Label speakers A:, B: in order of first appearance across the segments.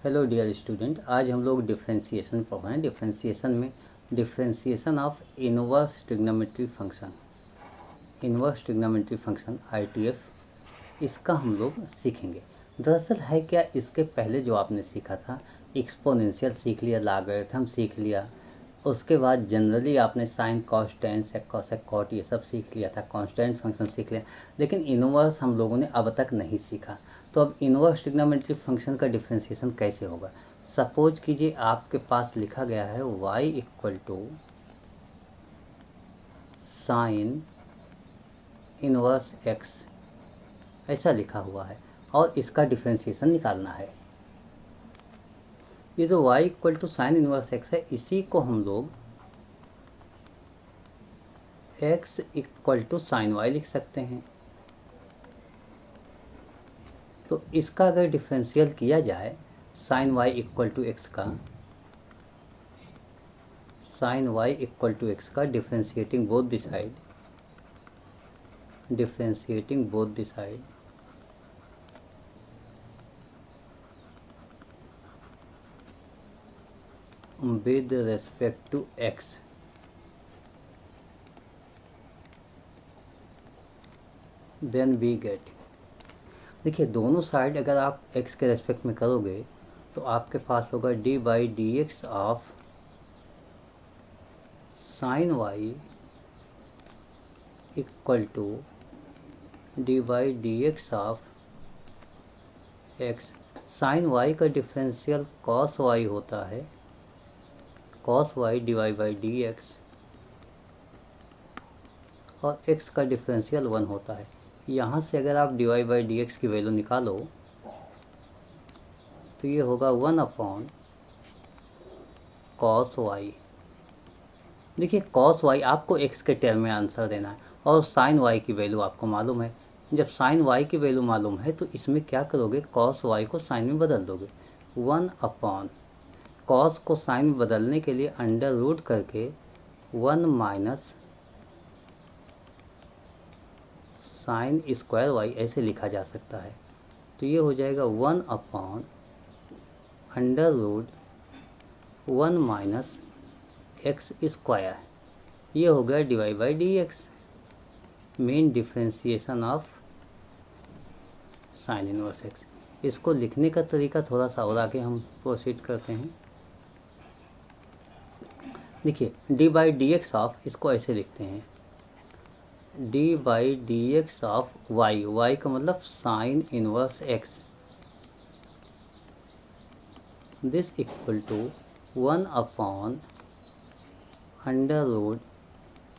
A: Hello dear student, आज हम लोग डिफ्रेंसिएशन पढ़ रहे हैं। डिफ्रेंसिएशन में differentiation of inverse trigonometry function, inverse trigonometry function ITF, इसका हम लोग सीखेंगे। दरअसल है क्या, इसके पहले जो आपने सीखा था एक्सपोनेंशियल सीख लिया, लॉगरिथम सीख लिया, उसके बाद जनरली आपने sin cos tan sec cosec cot ये सब सीख लिया था, कांस्टेंट फंक्शन सीख लिया, लेकिन इनवर्स हम लोगों ने अब तक नहीं सीखा। तो अब इनवर्स ट्रिग्नोमेट्री फंक्शन का डिफ्रेंसिएशन कैसे होगा। सपोज कीजिए आपके पास लिखा गया है y equal to sine inverse x, ऐसा लिखा हुआ है और इसका डिफ्रेंसिएशन निकालना है। ये जो y equal to sine inverse x है, इसी को हम लोग x equal to sine y लिख सकते हैं। तो इसका अगर डिफरेंशियल किया जाए sine y equal to x का, sine y equal to x का differentiating both the side, differentiating both the side with respect to x, then we get, देखिए दोनों साइड अगर आप x के रेस्पेक्ट में करोगे तो आपके पास होगा d by d x of sine y equal to d by d x of x। Sine y का डिफरेंशियल कॉस y होता है, cos y divide by d x, और x का डिफरेंशियल 1 होता है। यहाँ से अगर आप डिवाइड बाई डी एक्स की वैल्यू निकालो तो ये होगा 1 अपॉन कॉस वाई। देखिए कॉस वाई आपको x के टर्म में आंसर देना है और साइन y की वैल्यू आपको मालूम है। जब साइन y की वैल्यू मालूम है तो इसमें क्या करोगे, कॉस y को साइन में बदल दोगे। 1 अपॉन कॉस को साइन में बदलने के लिए अंडर रूट करके 1 माइनस साइन स्क्वायर y ऐसे लिखा जा सकता है। तो ये हो जाएगा 1 upon under root 1 minus x square, ये हो गया divide by d x, main differentiation of sine inverse x. इसको लिखने का तरीका थोड़ा सा और आगे हम प्रोसीड करते हैं। देखिए d by d x of, इसको ऐसे लिखते हैं d by d x of y, y का मतलब sine inverse x, this equal to 1 upon under root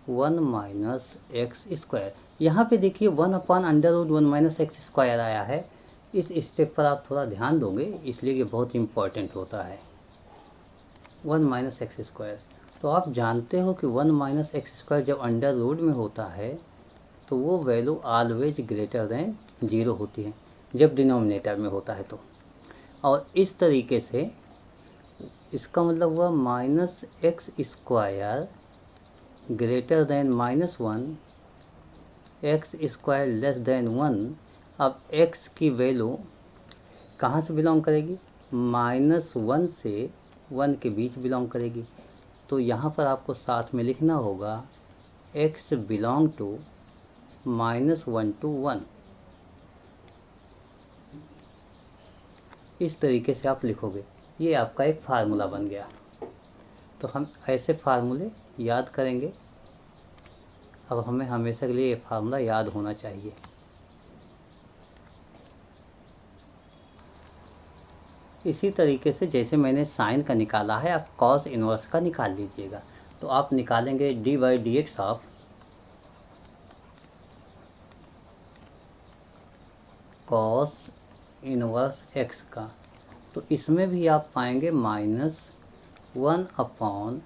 A: 1 minus x square. यहाँ पे देखिए 1 upon under root 1 minus x square आया है। इस स्टेप पर आप थोड़ा ध्यान दोगे, इसलिए ये बहुत इंपॉर्टेंट होता है। 1 माइनस एक्स स्क्वायर, तो आप जानते हो कि 1 माइनस एक्स स्क्वायर जब अंडर रूट में होता है तो वो वैल्यू ऑलवेज ग्रेटर देन 0 होती है जब डिनोमिनेटर में होता है तो। और इस तरीके से इसका मतलब हुआ minus x square greater than -1, x square less than 1। अब x की वैल्यू कहाँ से बिलोंग करेगी, -1 से 1 के बीच बिलोंग करेगी। तो यहाँ पर आपको साथ में लिखना होगा x बिलोंग टू -1 to 1। इस तरीके से आप लिखोगे, ये आपका एक फार्मूला बन गया। तो हम ऐसे फार्मूले याद करेंगे। अब हमें हमेशा के लिए ये फार्मूला याद होना चाहिए। इसी तरीके से जैसे मैंने साइन का निकाला है, आप कॉस इनवर्स का निकाल लीजिएगा। तो आप निकालेंगे d by d x of cos inverse x का, तो इसमें भी आप पाएंगे -1 upon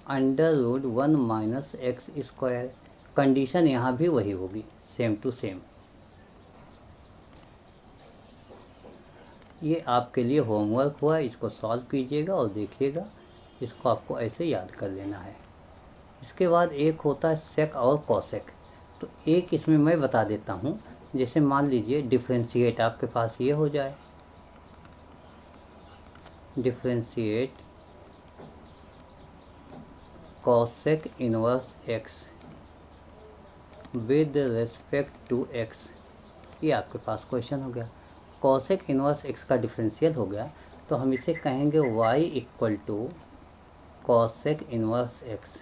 A: under root 1 minus x square. Condition यहाँ भी वही होगी, सेम टू सेम। ये आपके लिए होमवर्क हुआ, इसको सॉल्व कीजिएगा और देखिएगा, इसको आपको ऐसे याद कर लेना है। इसके बाद एक होता है सेक और कॉसेक। तो एक इसमें मैं बता देता हूँ, जैसे मान लीजिए डिफ्रेंशिएट आपके पास ये हो जाए, differentiate cosec inverse x with respect to x। ये आपके पास क्वेश्चन हो गया। cosec इनवर्स x का डिफरेंशियल हो गया तो हम इसे कहेंगे y equal to cosec inverse x।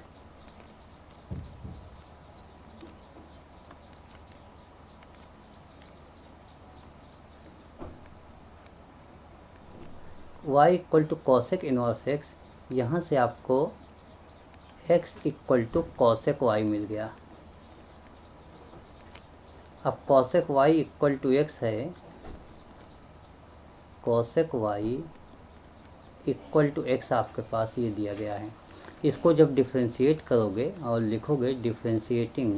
A: y equal to cosec inverse x, यहाँ से आपको x equal to cosec y मिल गया। अब cosec y equal to x है, cosec y equal to x आपके पास ये दिया गया है। इसको जब डिफ्रेंशिएट करोगे और लिखोगे differentiating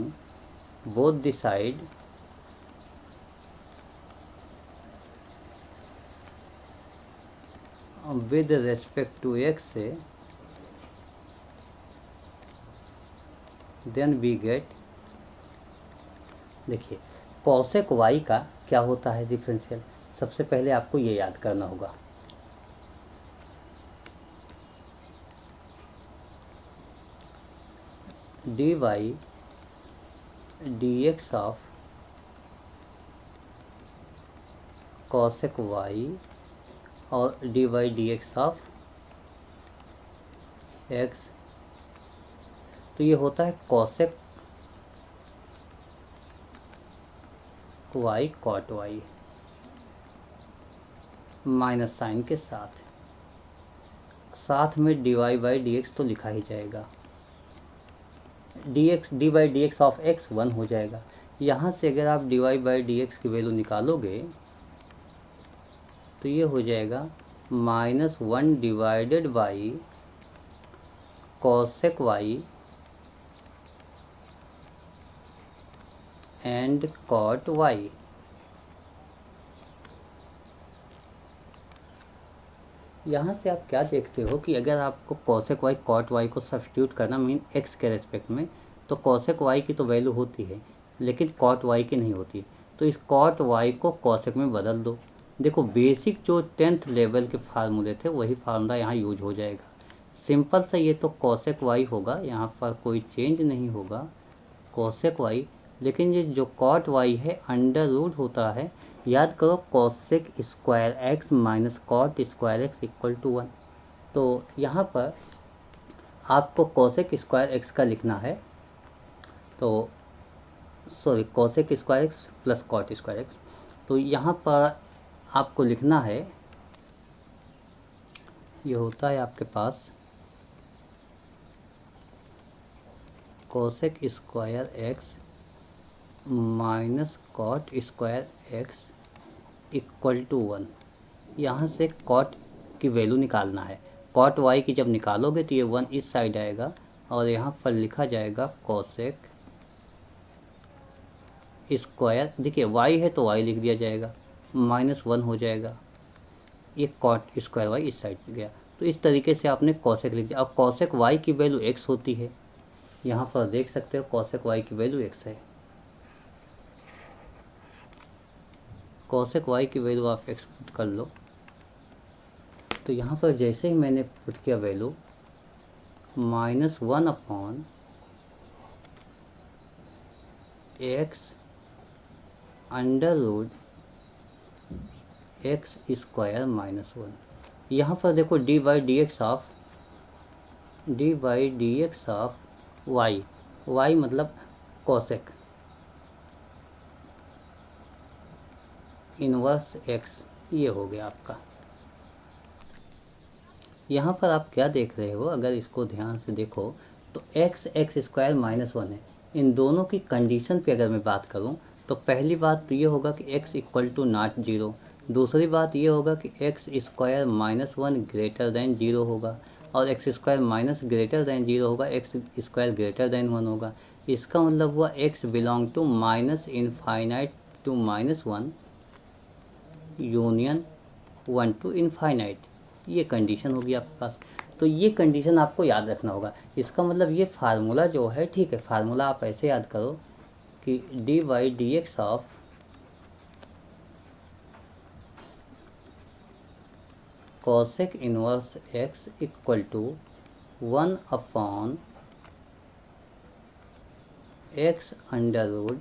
A: both the side with respect to x से, देन वी गेट, देखिए cosec y का क्या होता है डिफरेंशियल, सबसे पहले आपको ये याद करना होगा। dy dx of cosec y और dy dx ऑफ x, तो ये होता है cosec y cot y minus sine के साथ, साथ में dy बाई dx तो लिखा ही जाएगा। dx dy by dx of x 1 हो जाएगा। यहाँ से अगर आप dy बाई dx की वैल्यू निकालोगे तो ये हो जाएगा -1 divided by cosec y and cot y। यहाँ से आप क्या देखते हो कि अगर आपको cosec y cot y को सब्स्टिट्यूट करना मीन x के रेस्पेक्ट में, तो cosec y की तो वैल्यू होती है लेकिन cot y की नहीं होती, तो इस cot y को cosec में बदल दो। देखो बेसिक जो 10th लेवल के फार्मूले थे वही फार्मूला यहाँ यूज हो जाएगा। सिंपल सा ये तो cosec y होगा, यहाँ पर कोई चेंज नहीं होगा cosec y, लेकिन ये जो cot y है अंडर रूट होता है। याद करो cosec square x minus cot square x equal to 1, तो यहाँ पर आपको cosec स्क्वायर x का लिखना है, तो sorry cosec square x plus cot square x, तो यहाँ पर आपको लिखना है, ये होता है आपके पास cosec square x minus cot square x equal to 1। यहाँ से cot की वैल्यू निकालना है, cot y की जब निकालोगे तो ये 1 इस साइड आएगा और यहाँ पर लिखा जाएगा cosec स्क्वायर, देखिए y है तो y लिख दिया जाएगा, -1 हो जाएगा, ये cot स्क्वायर y इस साइड गया, तो इस तरीके से आपने cosec लिख दिया। अब cosec y की वैल्यू x होती है, यहाँ पर देख सकते हो cosec y की वैल्यू x है, cosec y की वैल्यू आप x पुट कर लो, तो यहाँ पर जैसे ही मैंने पुट किया value -1 upon x under root x square -1, यहाँ पर देखो dy dx of y, y मतलब cosec इनवर्स x, ये हो गया आपका। यहाँ पर आप क्या देख रहे हो, अगर इसको ध्यान से देखो तो x स्क्वायर -1 है। इन दोनों की कंडीशन पे अगर मैं बात करूँ तो पहली बात तो ये होगा कि x इक्वल टू नॉट 0, दूसरी बात ये होगा कि x स्क्वायर -1 ग्रेटर दैन 0 होगा, और x square minus greater than 0 होगा, x स्क्वायर ग्रेटर दैन 1 होगा। इसका मतलब हुआ x belong to -infinite to -1 union 1 to infinite, ये कंडीशन होगी आपके पास। तो ये कंडीशन आपको याद रखना होगा। इसका मतलब ये फार्मूला जो है, ठीक है, फार्मूला आप ऐसे याद करो कि dy dx of cosec inverse x equal to 1 upon x under root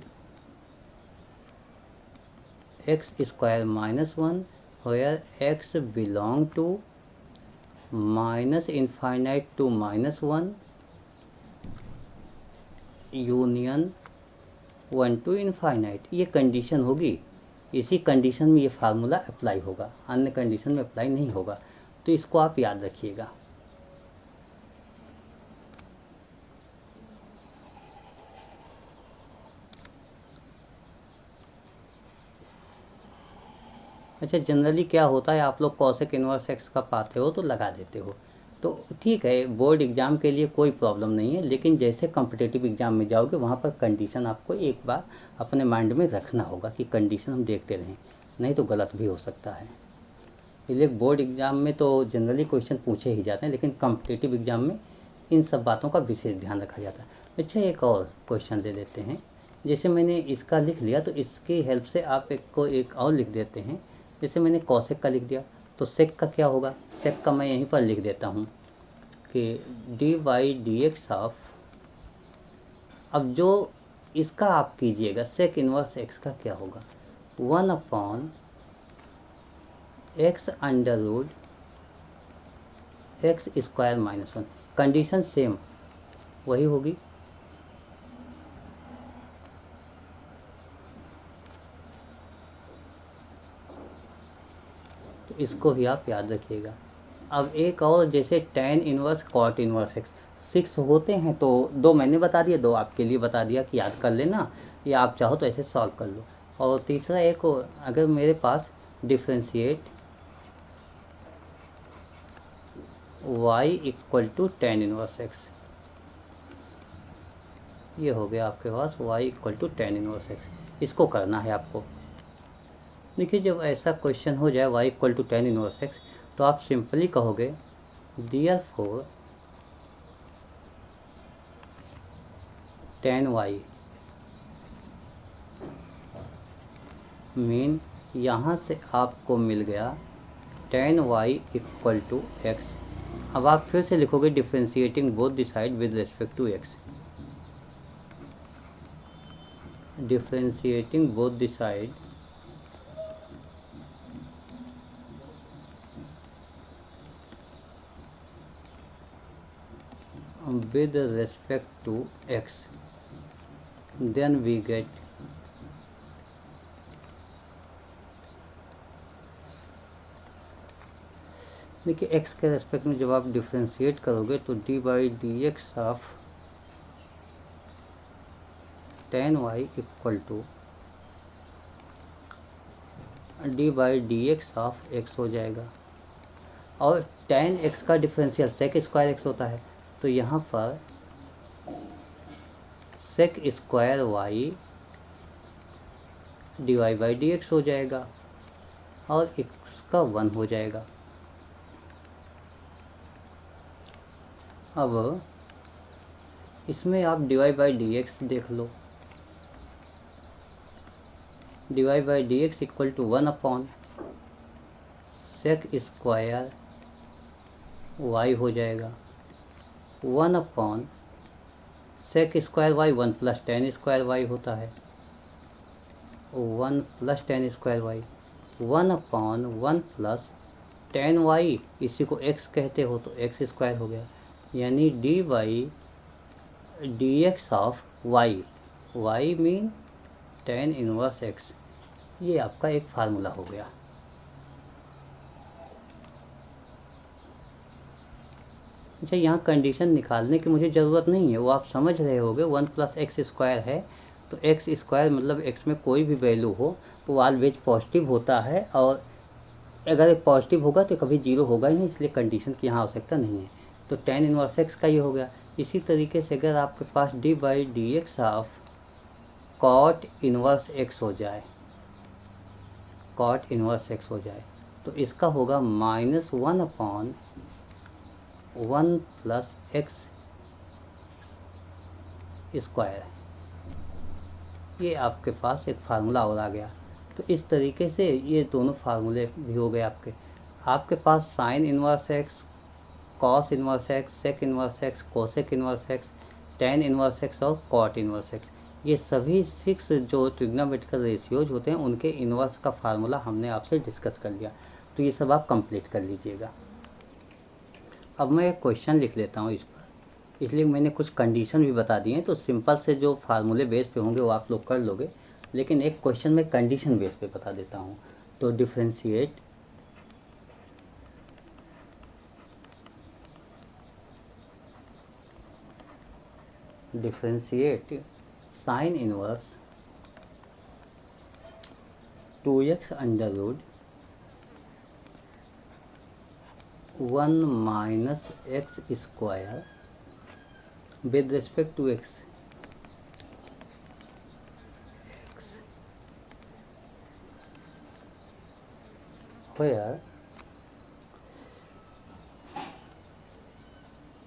A: x square minus 1 where x belong to minus infinite to minus 1 union 1 to infinite. ये कंडीशन होगी, इसी कंडीशन में ये फार्मूला अप्लाई होगा, अन्य कंडीशन में apply नहीं होगा। तो इसको आप याद रखिएगा। अच्छा, जनरली क्या होता है, आप लोग कॉसेक इनवर्स एक्स का पाते हो तो लगा देते हो, तो ठीक है, बोर्ड एग्ज़ाम के लिए कोई प्रॉब्लम नहीं है। लेकिन जैसे कॉम्पिटिटिव एग्ज़ाम में जाओगे वहाँ पर कंडीशन आपको एक बार अपने माइंड में रखना होगा कि कंडीशन हम देखते रहें, नहीं तो गलत भी हो सकता है। इसलिए बोर्ड एग्ज़ाम में तो जनरली क्वेश्चन पूछे ही जाते हैं, लेकिन कॉम्पिटिटिव एग्ज़ाम में इन सब बातों का विशेष ध्यान रखा जाता है। अच्छा, एक और क्वेश्चन ले लेते हैं। जैसे मैंने इसका लिख लिया तो इसकी हेल्प से आप एक और लिख देते हैं। जैसे मैंने कॉसेक का लिख दिया तो सेक का क्या होगा, सेक का मैं यहीं पर लिख देता हूँ कि d y d x of, अब जो इसका आप कीजिएगा सेक इनवर्स एक्स का क्या होगा, 1 upon x under root x square minus 1। Condition same वही होगी, तो इसको ही आप याद रखिएगा। अब एक और, जैसे tan inverse cot inverse x 6 होते हैं, तो 2 मैंने बता दिया, 2 आपके लिए बता दिया कि याद कर लेना, या आप चाहो तो ऐसे सॉल्व कर लो। और तीसरा एक, अगर मेरे पास differentiate y equal to tan inverse x, ये हो गया आपके पास y equal to tan inverse x. इसको करना है आपको। देखिए, जब ऐसा क्वेश्चन हो जाए y equal to tan inverse x, तो आप सिंपली कहोगे देयरफॉर tan y मीन, यहाँ से आपको मिल गया tan y equal to x. अब आप फिर से लिखोगे differentiating both the side with respect to x, differentiating both the side with respect to x, then we get देखिए x के रेस्पेक्ट में जब आप डिफ्रेंशिएट करोगे तो d by d x of tan y equal to d by d x of x हो जाएगा। और tan x का डिफरेंशियल सेक स्क्वायर एक्स होता है, तो यहाँ पर sec square y d y by d x हो जाएगा और इसका 1 हो जाएगा। अब इसमें आप d y by d x देख लो, d y by d x equal to 1 upon sec square y हो जाएगा, 1 upon sec square y 1 plus tan square y होता है, 1 plus tan square y, 1 upon 1 plus tan y, इसी को x कहते हो तो एक्स स्क्वायर हो गया, यानी d y d x of y, y mean tan inverse x। ये आपका एक फार्मूला हो गया। अच्छा, यहाँ कंडीशन निकालने की मुझे ज़रूरत नहीं है, वो आप समझ रहे होगे। 1 प्लस एक्स स्क्वायर है तो एक्स स्क्वायर मतलब एक्स में कोई भी वैल्यू हो वो ऑलवेज पॉजिटिव होता है, और अगर पॉजिटिव होगा तो कभी जीरो होगा ही नहीं, इसलिए कंडीशन की यहाँ आवश्यकता नहीं है। तो tan इनवर्स एक्स का ये हो गया। इसी तरीके से अगर आपके पास d by d x of cot inverse x हो जाए, कॉट इनवर्स एक्स हो जाए, तो इसका होगा -1 अपॉन 1 प्लस एक्स स्क्वायर। ये आपके पास एक फार्मूला और आ गया। तो इस तरीके से ये दोनों फार्मूले भी हो गए आपके। आपके पास sine inverse x, cos inverse x, sec inverse x, cosec inverse x, tan inverse x और कॉट इन्वर्स एक्स, ये सभी 6 जो ट्रिग्नोमेट्रिकल रेशियोज होते हैं उनके इन्वर्स का फार्मूला हमने आपसे डिस्कस कर लिया। तो ये सब आप कंप्लीट कर लीजिएगा। अब मैं एक क्वेश्चन लिख लेता हूँ इस पर, इसलिए मैंने कुछ कंडीशन भी बता दी हैं। तो सिंपल से जो फार्मूले बेस पे होंगे वो आप लोग कर लोगे, लेकिन एक क्वेश्चन में कंडीशन बेस पे बता देता हूँ। तो differentiate sine inverse 2x under root 1 minus x square with respect to x where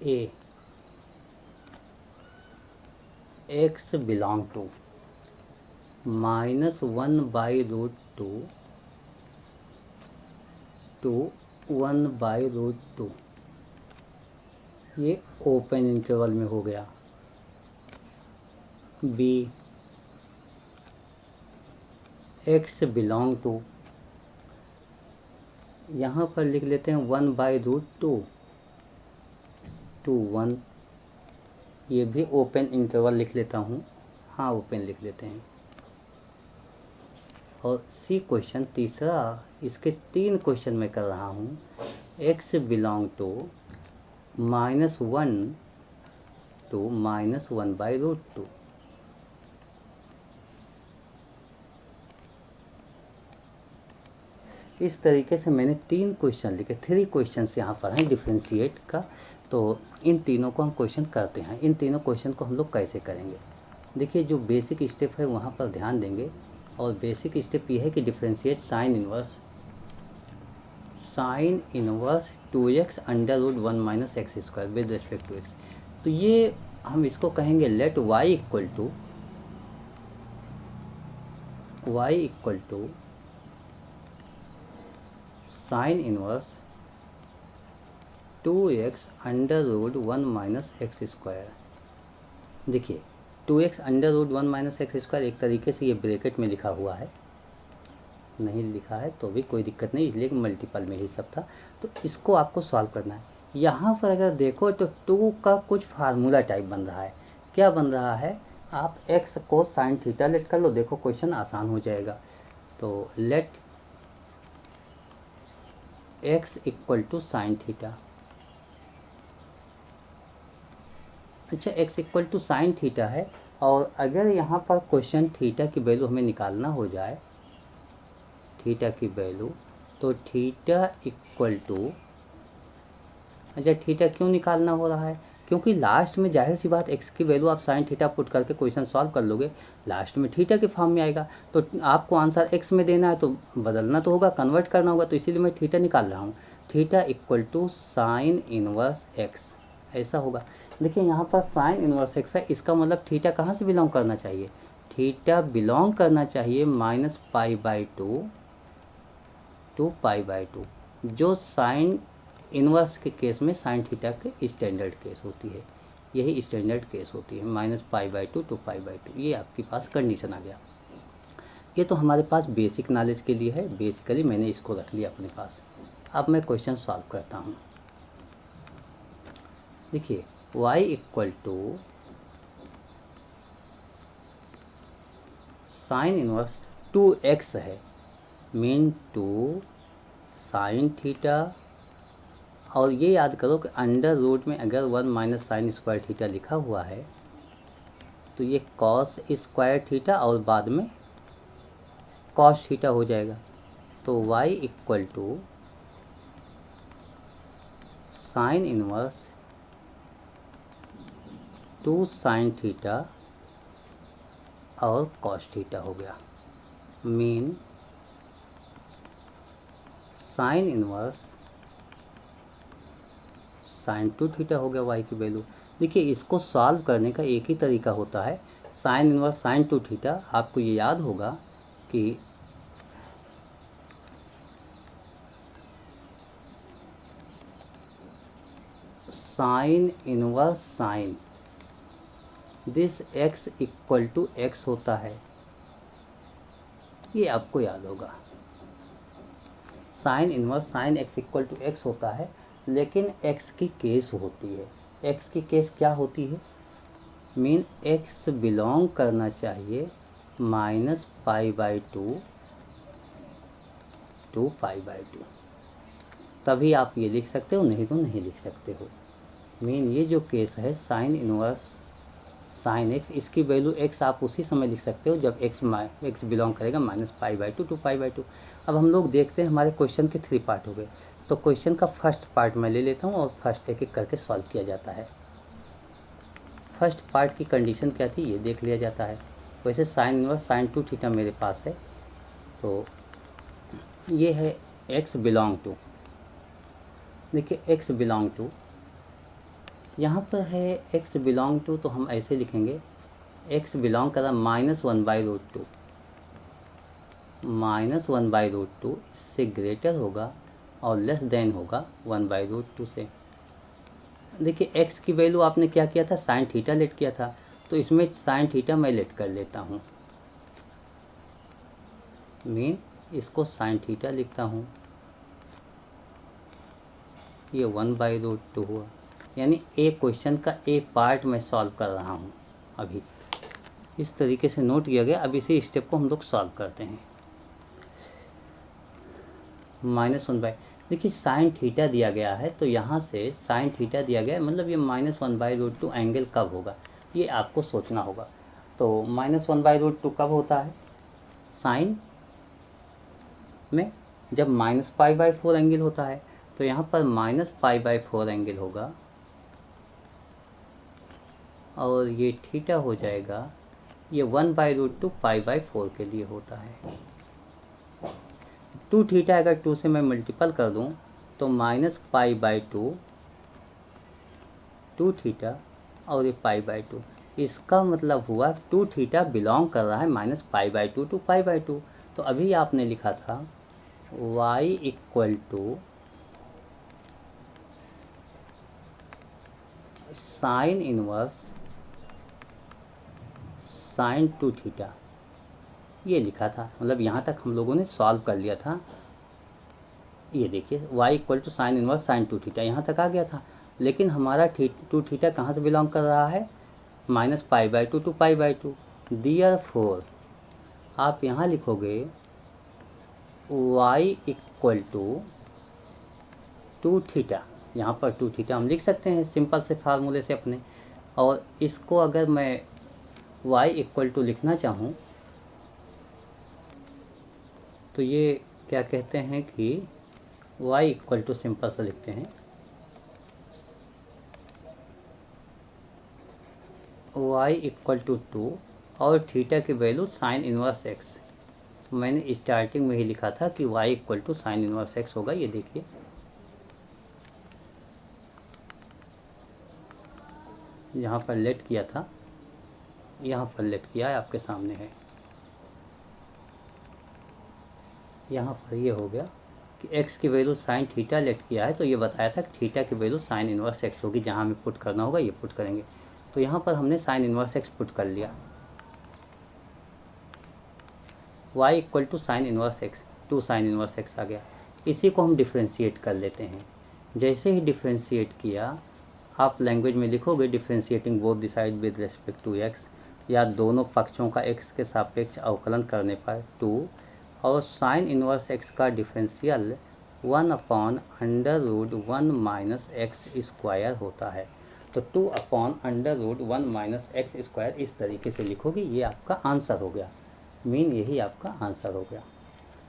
A: a x belong to minus 1 by root 2 to 1 by root 2, ये ओपन इंटरवल में हो गया। b x बिलोंग टू, यहाँ पर लिख लेते हैं 1 बाई रूट 2 टू 1, ये भी ओपन इंटरवल लिख लेता हूँ, हाँ ओपन लिख लेते हैं। और सी क्वेश्चन तीसरा, इसके 3 क्वेश्चन मैं कर रहा हूँ। x belong to -1 to -1 by root 2, इस तरीके से मैंने 3 क्वेश्चन लिखे, 3 क्वेश्चंस यहाँ पर हैं डिफ्रेंशिएट का। तो इन तीनों को हम क्वेश्चन करते हैं। इन तीनों क्वेश्चन को हम लोग कैसे करेंगे, देखिए जो बेसिक स्टेप है वहाँ पर ध्यान देंगे। और बेसिक स्टेप ये है कि differentiate sine inverse 2x under root 1 minus x square with respect to x. तो ये हम इसको कहेंगे let y equal to sine inverse 2x under root 1 minus x square. देखिए 2x under root 1 minus x square एक तरीके से ये ब्रैकेट में लिखा हुआ है, नहीं लिखा है तो भी कोई दिक्कत नहीं, इसलिए मल्टीपल में ही सब था। तो इसको आपको सॉल्व करना है। यहाँ पर अगर देखो तो 2 का कुछ फार्मूला टाइप बन रहा है। क्या बन रहा है, आप x को साइन थीटा लेट कर लो, देखो क्वेश्चन आसान हो जाएगा। तो let x equal to sine theta, अच्छा x equal to sine theta है। और अगर यहाँ पर क्वेश्चन थीटा की वैल्यू हमें निकालना हो जाए, थीटा की वैल्यू, तो थीटा इक्वल टू, अच्छा थीटा क्यों निकालना हो रहा है, क्योंकि लास्ट में जाहिर सी बात x की वैल्यू आप साइन थीटा पुट करके क्वेश्चन सॉल्व कर लोगे, लास्ट में थीटा के फॉर्म में आएगा। तो आपको आंसर x में देना है तो बदलना तो होगा, कन्वर्ट करना होगा, तो इसीलिए मैं थीटा निकाल रहा हूँ। Theta equal to sine inverse x, ऐसा होगा। देखिए यहाँ पर साइन इनवर्स x है, इसका मतलब थीटा कहाँ से बिलोंग करना चाहिए, थीटा बिलोंग करना चाहिए -π/2 टू π/2, जो साइन इनवर्स के केस में साइन थीटा के स्टैंडर्ड केस होती है, यही स्टैंडर्ड केस होती है -π/2 टू π/2। ये आपके पास कंडीशन आ गया। ये तो हमारे पास बेसिक नॉलेज के लिए है, बेसिकली मैंने इसको रख लिया अपने पास। अब मैं क्वेश्चन सॉल्व करता हूँ। देखिए y equal to sine inverse 2x है, मीन 2 साइन थीटा, और ये याद करो कि अंडर रूट में अगर 1 माइनस साइन स्क्वायर थीटा लिखा हुआ है तो ये कॉस स्क्वायर थीटा और बाद में कॉस थीटा हो जाएगा। तो y equal to sine inverse 2 sine theta और कॉस थीटा हो गया, mean sine inverse sine 2 theta हो गया y की वैल्यू। देखिए इसको सॉल्व करने का एक ही तरीका होता है, साइन इनवर्स साइन 2 थीटा। आपको ये याद होगा कि sine inverse sine this x equal to x होता है, ये आपको याद होगा। Sine inverse sine x equal to x होता है, लेकिन x की केस होती है। x की केस क्या होती है? मीन x बिलोंग करना चाहिए minus pi by two to pi by two, तभी आप ये लिख सकते हो, नहीं तो नहीं लिख सकते हो। मीन ये जो केस है साइन इनवर्स साइन x, इसकी वैल्यू x आप उसी समय लिख सकते हो जब x बिलोंग करेगा minus pi by two to pi by two. अब हम लोग देखते हैं, हमारे क्वेश्चन के 3 पार्ट हो गए, तो क्वेश्चन का फर्स्ट पार्ट मैं ले लेता हूँ और फर्स्ट एक एक करके सॉल्व किया जाता है। फर्स्ट पार्ट की कंडीशन क्या थी ये देख लिया जाता है। वैसे sign inverse sine two theta मेरे पास है, तो ये है x बिलोंग टू। देखिए x बिलोंग टू, यहाँ पर है x बिलोंग टू, तो हम ऐसे लिखेंगे x बिलोंग कर रहा minus one by root two, minus one by root two इससे ग्रेटर होगा और लेस देन होगा वन बाई रूट टू से। देखिए x की वैल्यू आपने क्या किया था, साइन थीटा लेट किया था, तो इसमें साइन थीटा मैं लेट कर लेता हूँ, मीन इसको साइन थीटा लिखता हूँ, ये वन बाई रूट टू हुआ। यानी ए क्वेश्चन का ए पार्ट मैं सॉल्व कर रहा हूँ अभी, इस तरीके से नोट किया गया। अब इसी स्टेप को हम लोग सॉल्व करते हैं। माइनस वन बाई, देखिए साइन थीटा दिया गया है, तो यहाँ से साइन थीटा दिया गया है, मतलब ये minus one by root two angle कब होगा ये आपको सोचना होगा। तो minus one by root two कब होता है? साइन में जब minus pi by four angle होता है, तो यहाँ पर minus pi by four angle होगा और ये थीटा हो जाएगा, ये one by root two pi by four के लिए होता है। टू थीटा अगर टू से मैं मल्टीपल कर दूं तो minus pi by two two theta और ये पाई बाई टू, इसका मतलब हुआ टू थीटा बिलोंग कर रहा है minus pi by two to pi by two. तो अभी आपने लिखा था y equal to sine inverse sine two theta, ये लिखा था, मतलब यहाँ तक हम लोगों ने सॉल्व कर लिया था। ये देखिए y equal to sine inverse sine two theta यहाँ तक आ गया था, लेकिन हमारा टू थीटा कहाँ से बिलोंग कर रहा है? Minus pi by two to pi by two. Therefore आप यहाँ लिखोगे y equal to two theta, यहाँ पर टू थीटा हम लिख सकते हैं सिंपल से फार्मूले से अपने, और इसको अगर मैं y इक्वल टू लिखना चाहूँ तो ये क्या कहते हैं कि y इक्वल टू सिंपल से लिखते हैं y इक्वल टू टू और थीटा की वैल्यू साइन इनवर्स x। मैंने स्टार्टिंग में ही लिखा था कि y equal to sine inverse x होगा। ये देखिए यहाँ पर लेट किया था, यहाँ पर लेट किया है, आपके सामने है। यहाँ पर ये हो गया कि x की वैल्यू साइन थीटा लेट किया है, तो ये बताया था कि थीटा की वैल्यू साइन इनवर्स x होगी, जहाँ हमें पुट करना होगा ये पुट करेंगे। तो यहाँ पर हमने साइन इनवर्स x पुट कर लिया, y equal to sine inverse x, two sine inverse x आ गया। इसी को हम डिफ्रेंशिएट कर लेते हैं। जैसे ही डिफ्रेंशिएट किया, आप लैंग्वेज में लिखोगे differentiating both the side with respect to x, या दोनों पक्षों का x के सापेक्ष अवकलन करने पर 2, और साइन इनवर्स x का differential 1 upon under root 1 minus x square होता है। तो 2 upon under root 1 minus x square इस तरीके से लिखोगे, ये आपका आंसर हो गया, मीन यही आपका आंसर हो गया।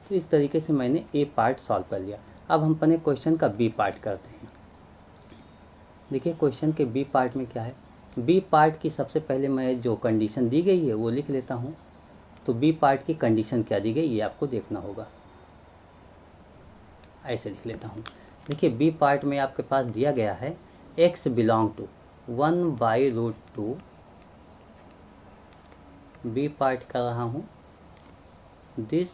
A: तो इस तरीके से मैंने ए पार्ट सॉल्व कर लिया। अब हम अपने क्वेश्चन का बी पार्ट करते हैं। देखिए क्वेश्चन के बी पार्ट में क्या है। बी पार्ट की सबसे पहले मैं जो कंडीशन दी गई है वो लिख लेता हूँ। तो बी पार्ट की कंडीशन क्या दी गई ये आपको देखना होगा, ऐसे लिख लेता हूँ। देखिए बी पार्ट में आपके पास दिया गया है x belong to 1 by root two, b part कर रहा हूँ this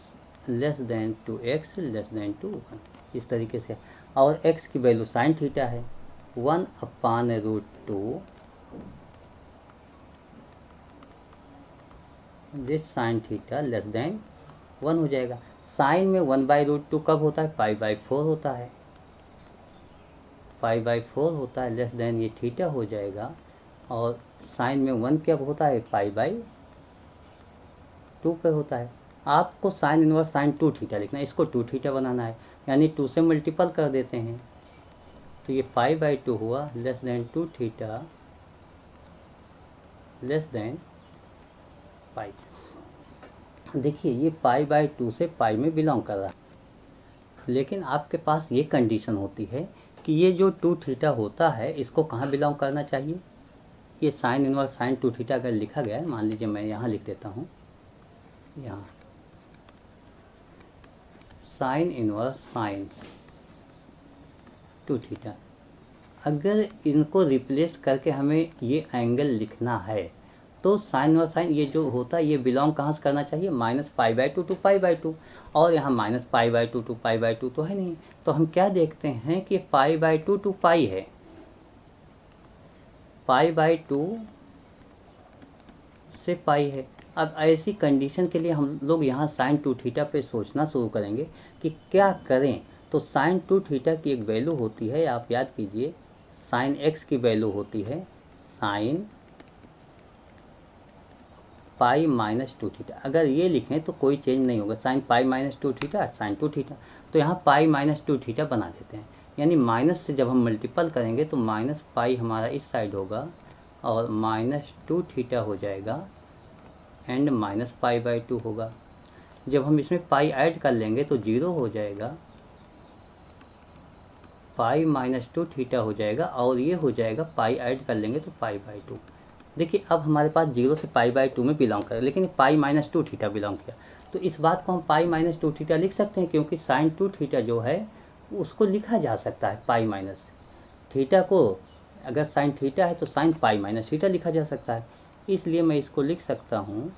A: less than two x less than to 1, इस तरीके से। और x की वैल्यू साइन थीटा है, 1/√2 this sine theta less then 1 हो जाएगा। साइन में 1/√2 कब होता है? π/4 होता है, π/4 होता है, लेस देन ये थीटा हो जाएगा। और साइन में 1 कब होता है? π/2 पे होता है। आपको साइन इनवर्स साइन 2 थीटा लिखना है, इसको 2 थीटा बनाना है, यानी 2 से मल्टीपल कर देते हैं। तो ये π/2 हुआ, less than 2 theta less than pi. देखिए ये π/2 से पाई में बिलोंग कर रहा है, लेकिन आपके पास ये कंडीशन होती है कि ये जो 2 थीटा होता है इसको कहाँ बिलोंग करना चाहिए? ये साइन इनवर्स साइन 2 थीटा अगर लिखा गया है, मान लीजिए मैं यहाँ लिख देता हूँ, यहाँ साइन इनवर्स साइन 2 थीटा, अगर इनको रिप्लेस करके हमें ये एंगल लिखना है तो साइन इनवर्स साइन ये जो होता है ये बिलोंग कहाँ से करना चाहिए? -π/2 टू π/2, और यहाँ -π/2 टू π/2 तो है नहीं। तो हम क्या देखते हैं कि π/2 टू पाई है, π/2 से पाई है। अब ऐसी कंडीशन के लिए हम लोग यहाँ साइन 2 थीटा पे सोचना शुरू करेंगे कि क्या करें। तो साइन 2 थीटा की एक वैल्यू होती है, आप याद कीजिए, साइन x की वैल्यू होती है साइन π-2 थीटा। अगर ये लिखें तो कोई चेंज नहीं होगा, साइन π-2 थीटा साइन 2 थीटा, तो यहाँ π-2 थीटा बना देते हैं। यानी माइनस से जब हम मल्टीपल करेंगे तो माइनस पाई हमारा इस साइड होगा और -2 थीटा हो जाएगा एंड -π/2 होगा। जब हम इसमें पाई ऐड कर लेंगे तो 0 हो जाएगा, π-2 थीटा हो जाएगा, और ये हो जाएगा पाई ऐड कर लेंगे तो π/2। देखिए अब हमारे पास 0 से π/2 में बिलोंग करे, लेकिन π-2 थीटा बिलोंग किया, तो इस बात को हम π-2 थीटा लिख सकते हैं, क्योंकि साइन 2 थीटा जो है उसको लिखा जा सकता है π- थीटा को, अगर साइन थीटा है तो साइन π- थीटा लिखा जा सकता है। इसलिए मैं इसको लिख सकता हूँ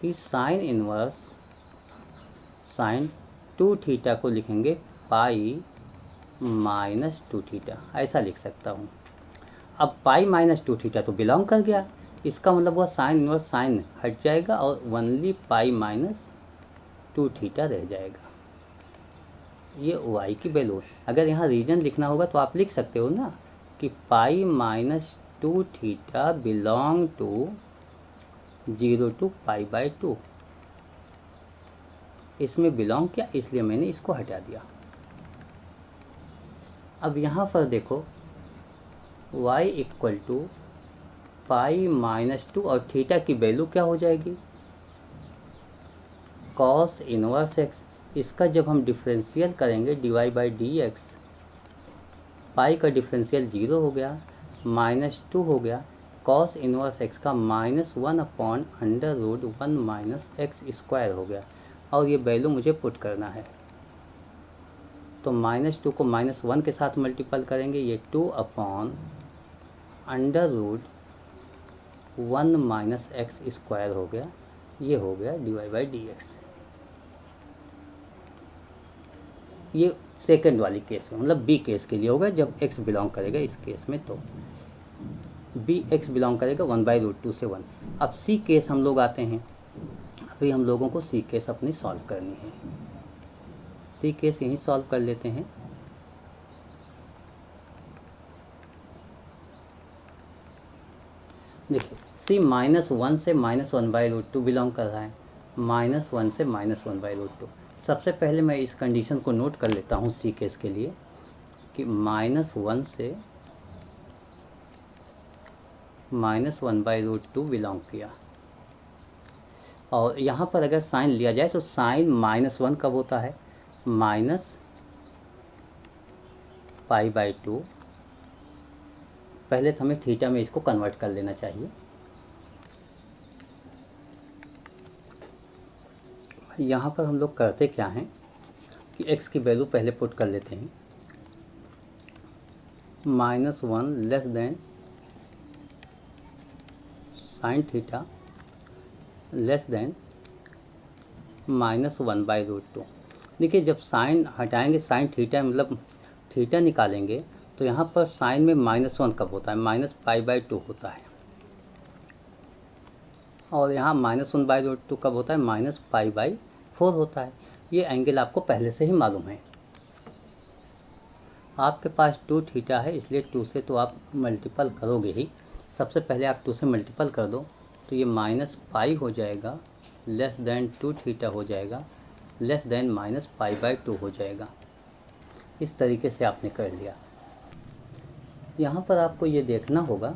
A: कि साइन इनवर्स साइन 2 थीटा को लिखेंगे π-2 थीटा, ऐसा लिख सकता हूँ। अब π-2 थीटा तो बिलोंग कर गया, इसका मतलब वह साइन इनवर्स साइन हट जाएगा और ओनली π-2 थीटा रह जाएगा। ये y की वैल्यू। अगर यहाँ रीजन लिखना होगा तो आप लिख सकते हो ना कि π-2 थीटा बिलोंग टू 0 to π/2, इसमें बिलोंग किया, इसलिए मैंने इसको हटा दिया। अब यहाँ पर देखो y इक्वल टू π-2 और थीटा की वैल्यू क्या हो जाएगी? cos inverse x। इसका जब हम डिफरेंशियल करेंगे dy/dx, पाई का डिफरेंशियल 0 हो गया, -2 हो गया, cos इनवर्स x का -1/√1 x² हो गया, और ये वैल्यू मुझे पुट करना है। तो -2 को -1 के साथ मल्टीपल करेंगे, ये 2/√1 x² हो गया, ये हो गया dy/dx। ये सेकंड वाली केस में, मतलब बी केस के लिए होगा, जब x बिलोंग करेगा इस केस में, तो बी x बिलोंग करेगा 1/√2 से 1। अब सी केस हम लोग आते हैं, अभी हम लोगों को सी केस अपनी सॉल्व करनी है। सी केस यहीं सॉल्व कर लेते हैं। देखिए सी -1 से -1/√2 बिलोंग कर रहा है, -1 से -1/√2। सबसे पहले मैं इस कंडीशन को नोट कर लेता हूँ सी केस के लिए कि -1 से -1/√2 बिलोंग किया, और यहाँ पर अगर साइन लिया जाए तो साइन -1 कब होता है? -π/2। पहले तो हमें थीटा में इसको कन्वर्ट कर लेना चाहिए। यहाँ पर हम लोग करते क्या हैं कि x की वैल्यू पहले पुट कर लेते हैं, -1 less than sine theta less then -1/√2। देखिए जब साइन हटाएंगे, साइन थीटा मतलब थीटा निकालेंगे तो यहाँ पर साइन में -1 कब होता है, -π/2 होता है, और यहाँ -1/2 कब होता है, -π/4 होता है। ये एंगल आपको पहले से ही मालूम है। आपके पास 2 थीटा है, इसलिए 2 से तो आप मल्टीपल करोगे ही। सबसे पहले आप 2 से मल्टीपल कर दो तो ये -π हो जाएगा, लेस देन 2 थीटा हो जाएगा, लेस देन -π/2 हो जाएगा। इस तरीके से आपने कर लिया। यहाँ पर आपको ये देखना होगा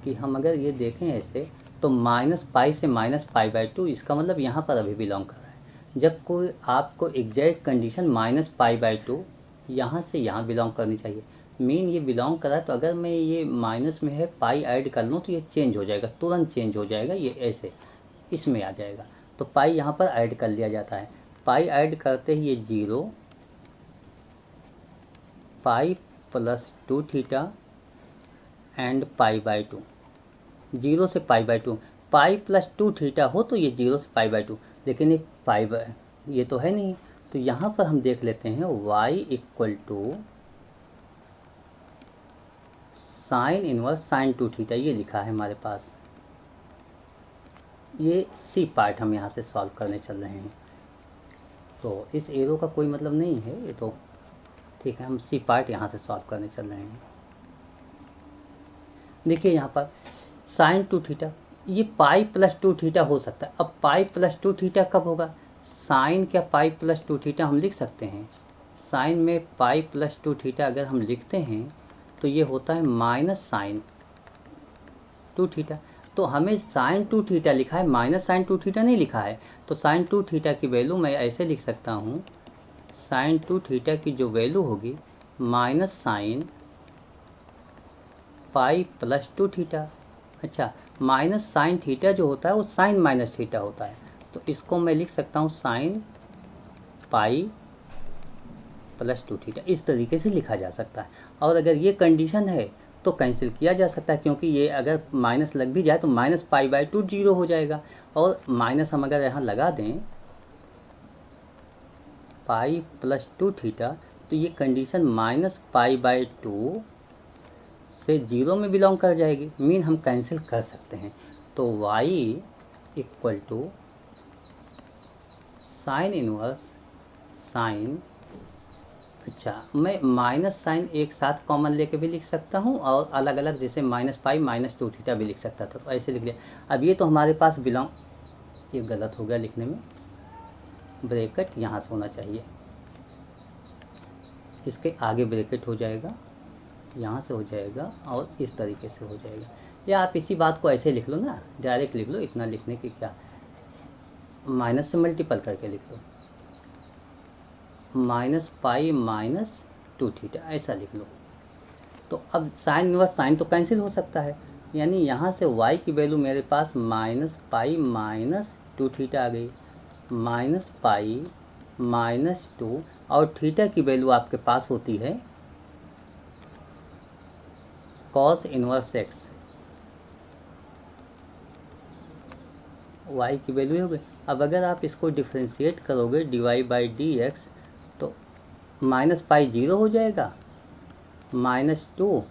A: कि हम अगर ये देखें ऐसे तो -π से -π/2, इसका मतलब यहाँ पर अभी बिलोंग कर रहा है। जब कोई आपको एग्जैक्ट कंडीशन -π/2 यहाँ से यहाँ बिलोंग करनी चाहिए, मीन ये बिलोंग करा, तो अगर मैं ये माइनस में है पाई ऐड कर लूँ तो ये चेंज हो जाएगा, तुरंत चेंज हो जाएगा, ये ऐसे इसमें आ जाएगा। तो पाई यहाँ पर ऐड कर लिया जाता है। पाई ऐड करते ही ये 0 पाई प्लस 2 थीटा एंड π/2, 0 से π/2, पाई प्लस 2 थीटा हो तो ये 0 से π/2, लेकिन ये तो है नहीं। तो यहाँ पर हम देख लेते हैं y equal to sine inverse sine 2 theta, ये लिखा है हमारे पास। ये सी पार्ट हम यहाँ से सॉल्व करने चल रहे हैं, तो इस एरो का कोई मतलब नहीं है, ये तो ठीक है। हम सी पार्ट यहाँ से सॉल्व करने चल रहे हैं। देखिए यहाँ पर साइन 2 थीटा, ये पाई प्लस 2 थीटा हो सकता है। अब पाई प्लस 2 थीटा कब होगा, साइन क्या पाई प्लस 2 थीटा हम लिख सकते हैं। साइन में पाई प्लस 2 थीटा अगर हम लिखते हैं तो ये होता है माइनस साइन 2 थीटा। तो हमें साइन 2 थीटा लिखा है, माइनस साइन 2 थीटा नहीं लिखा है। तो साइन 2 थीटा की वैल्यू मैं ऐसे लिख सकता हूँ, साइन 2 थीटा की जो वैल्यू होगी minus sine pi plus 2 theta. अच्छा, माइनस साइन थीटा जो होता है वो साइन माइनस थीटा होता है, तो इसको मैं लिख सकता हूँ साइन पाई प्लस 2 थीटा। इस तरीके से लिखा जा सकता है। और अगर ये कंडीशन है तो कैंसिल किया जा सकता है, क्योंकि ये अगर माइनस लग भी जाए तो -π/2 0 हो जाएगा। और माइनस हम अगर यहाँ लगा दें पाई प्लस 2 थीटा, तो ये कंडीशन -π/2 से 0 में बिलोंग कर जाएगी, मीन हम कैंसिल कर सकते हैं। तो y equal to sine inverse sine, अच्छा मैं माइनस साइन एक साथ कॉमन लेके भी लिख सकता हूँ, और अलग अलग जैसे -π -2 थीटा भी लिख सकता था, तो ऐसे लिख लिया। अब ये तो हमारे पास बिलोंग, ये गलत हो गया लिखने में, ब्रैकेट यहाँ से होना चाहिए, इसके आगे ब्रैकेट हो जाएगा, यहाँ से हो जाएगा और इस तरीके से हो जाएगा। या आप इसी बात को ऐसे लिख लो ना, डायरेक्ट लिख लो, इतना लिखने की क्या, माइनस से मल्टीपल करके लिख लो, -π -2 थीटा ऐसा लिख लो। तो अब साइन इनवर्स साइन तो कैंसिल हो सकता है, यानी यहाँ से y की वैल्यू मेरे पास -π -2 थीटा आ गई, -π -2, और थीटा की वैल्यू आपके पास होती है cos इनवर्स x, y की वैल्यू हो गई। अब अगर आप इसको डिफ्रेंशिएट करोगे dy/dx तो -π 0 हो जाएगा, -2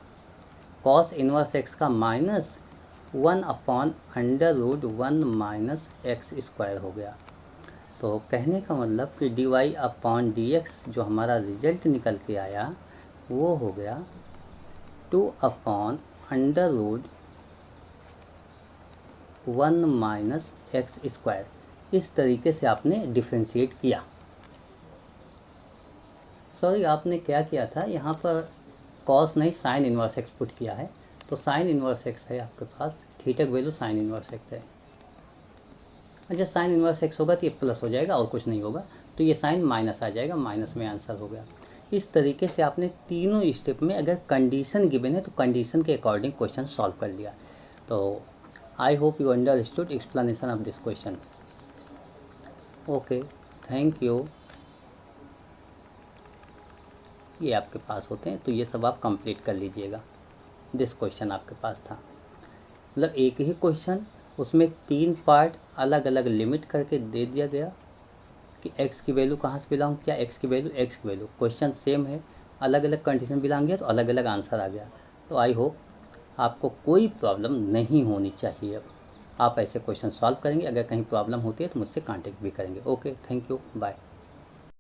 A: cos इनवर्स x का -1/√1 -x² हो गया। तो कहने का मतलब कि dy/dx जो हमारा रिजल्ट निकल के आया वो हो गया 2/√1 -x²। इस तरीके से आपने डिफ्रेंशिएट किया। सॉरी, आपने क्या किया था, यहाँ पर कॉस नहीं साइन इनवर्स एक्स पुट किया है, तो साइन इनवर्स एक्स है आपके पास, थीटा की वैल्यू साइन इनवर्स एक्स है। अच्छा, साइन इनवर्स एक्स होगा तो ये प्लस हो जाएगा और कुछ नहीं होगा, तो ये साइन माइनस आ जाएगा, माइनस में आंसर हो गया। इस तरीके से आपने तीनों स्टेप में अगर कंडीशन गिवन है तो कंडीशन के अकॉर्डिंग क्वेश्चन सॉल्व कर लिया। तो I hope you understood explanation of this question. Okay, thank you. ये आपके पास होते हैं तो ये सब आप कंप्लीट कर लीजिएगा। दिस क्वेश्चन आपके पास था, मतलब एक ही क्वेश्चन, उसमें 3 पार्ट अलग अलग लिमिट करके दे दिया गया कि x की वैल्यू कहाँ से बिलोंग किया, x की वैल्यू क्वेश्चन सेम है, अलग अलग कंडीशन बिलोंग किया तो अलग अलग आंसर आ गया। तो आई होप आपको कोई प्रॉब्लम नहीं होनी चाहिए। आप ऐसे क्वेश्चन सॉल्व करेंगे, अगर कहीं प्रॉब्लम होती है तो मुझसे कांटेक्ट भी करेंगे। Okay, thank you, bye.